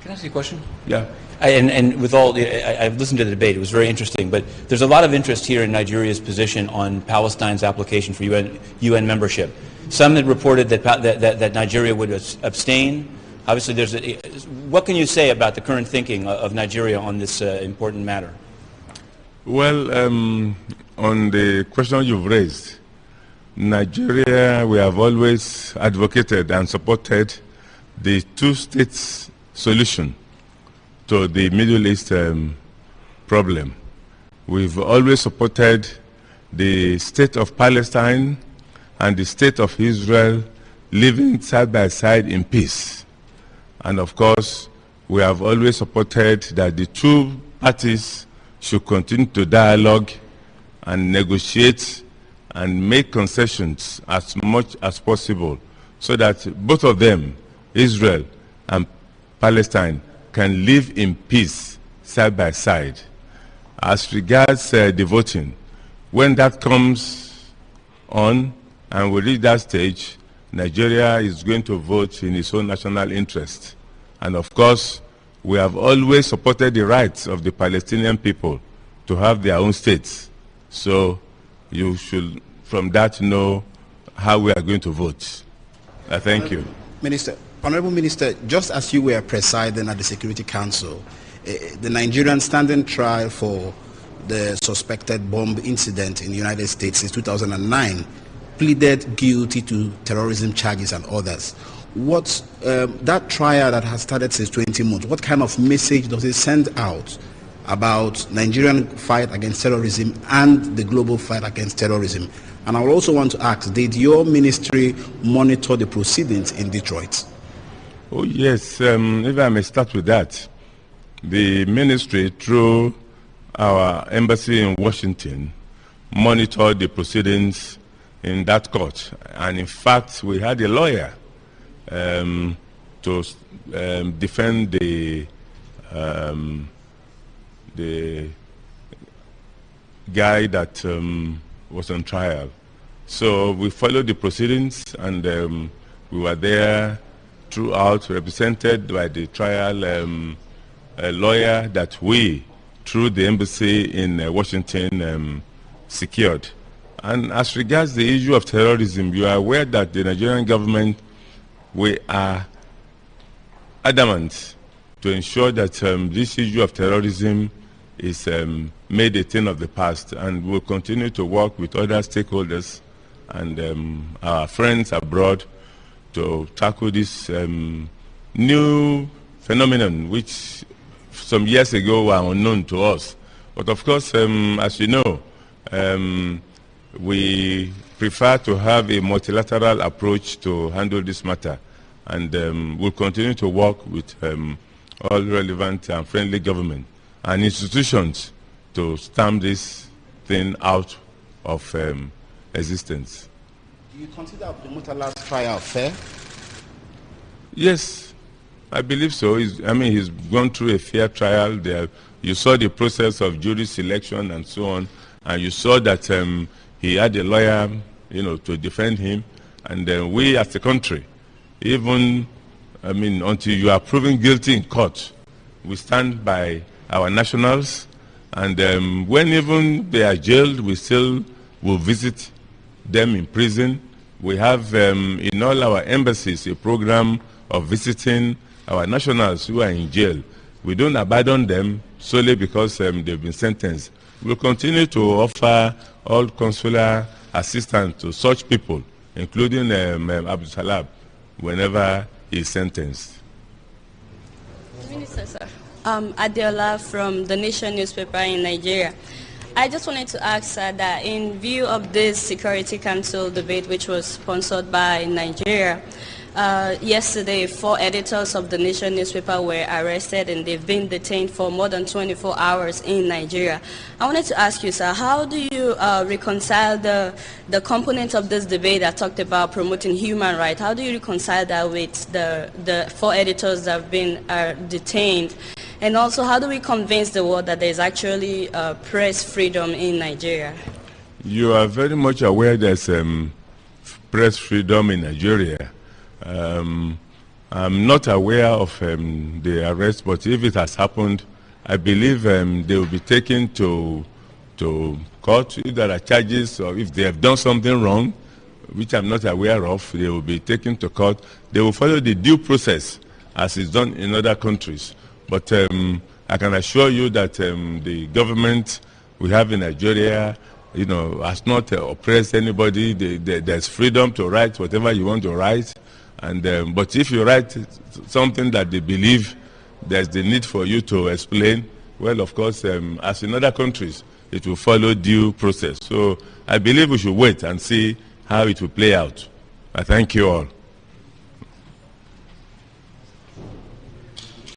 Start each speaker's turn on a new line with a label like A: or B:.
A: Can I ask you a question?
B: Yeah.
A: And with all, I've listened to the debate. It was very interesting. But there's a lot of interest here in Nigeria's position on Palestine's application for UN membership. Some had reported that Nigeria would abstain. Obviously, what can you say about the current thinking of Nigeria on this important matter?
B: Well, on the question you've raised, Nigeria, we have always advocated and supported the two-state solution to the Middle East problem. We've always supported the state of Palestine and the state of Israel living side by side in peace. And of course, we have always supported that the two parties should continue to dialogue and negotiate and make concessions as much as possible so that both of them, Israel and Palestine, can live in peace side by side. As regards the voting, when that comes on and we reach that stage, Nigeria is going to vote in its own national interest. And of course, we have always supported the rights of the Palestinian people to have their own states. So you should, from that, know how we are going to vote. Thank you.
C: Honorable Minister, just as you were presiding at the Security Council, the Nigerian standing trial for the suspected bomb incident in the United States since 2009 pleaded guilty to terrorism charges and others. What's that trial that has started since 20 months, what kind of message does it send out about Nigerian fight against terrorism and the global fight against terrorism? And I also want to ask, did your ministry monitor the proceedings in Detroit?
B: Oh yes, if I may start with that. The ministry, through our embassy in Washington, monitored the proceedings in that court. And in fact, we had a lawyer to defend the guy that was on trial. So we followed the proceedings, and we were there throughout, represented by the trial lawyer that we, through the embassy in Washington, secured. And as regards the issue of terrorism, you are aware that the Nigerian government, we are adamant to ensure that this issue of terrorism is made a thing of the past, and we'll continue to work with other stakeholders and our friends abroad to tackle this new phenomenon which some years ago were unknown to us. But of course, as you know, we prefer to have a multilateral approach to handle this matter, and we'll continue to work with all relevant and friendly government and institutions to stamp this thing out of existence.
C: Do you consider Abdul trial fair?
B: Yes, I believe so. He's gone through a fair trial. There, you saw the process of jury selection and so on, and you saw that he had a lawyer, to defend him. And we, as a country, even, until you are proven guilty in court, we stand by our nationals. And when even they are jailed, we still will visit them in prison. We have in all our embassies a program of visiting our nationals who are in jail. We don't abandon them solely because they've been sentenced. We'll continue to offer all consular assistance to such people, including Abdul Salam, whenever he's sentenced.
D: Minister, sir. Adeola from the Nation newspaper in Nigeria. I just wanted to ask, sir, that in view of this Security Council debate, which was sponsored by Nigeria, yesterday 4 editors of the Nation newspaper were arrested and they've been detained for more than 24 hours in Nigeria. I wanted to ask you, sir, how do you reconcile the components of this debate that talked about promoting human rights? How do you reconcile that with the 4 editors that have been detained? And also, how do we convince the world that there's actually press freedom in Nigeria?
B: You are very much aware there's press freedom in Nigeria. I'm not aware of the arrest, but if it has happened, I believe they will be taken to court. If there are charges or if they have done something wrong, which I'm not aware of, they will be taken to court. They will follow the due process as is done in other countries. But I can assure you that the government we have in Nigeria, has not oppressed anybody. There's freedom to write whatever you want to write. And but if you write something that they believe there's the need for you to explain, well, of course, as in other countries, it will follow due process. So I believe we should wait and see how it will play out. I thank you all.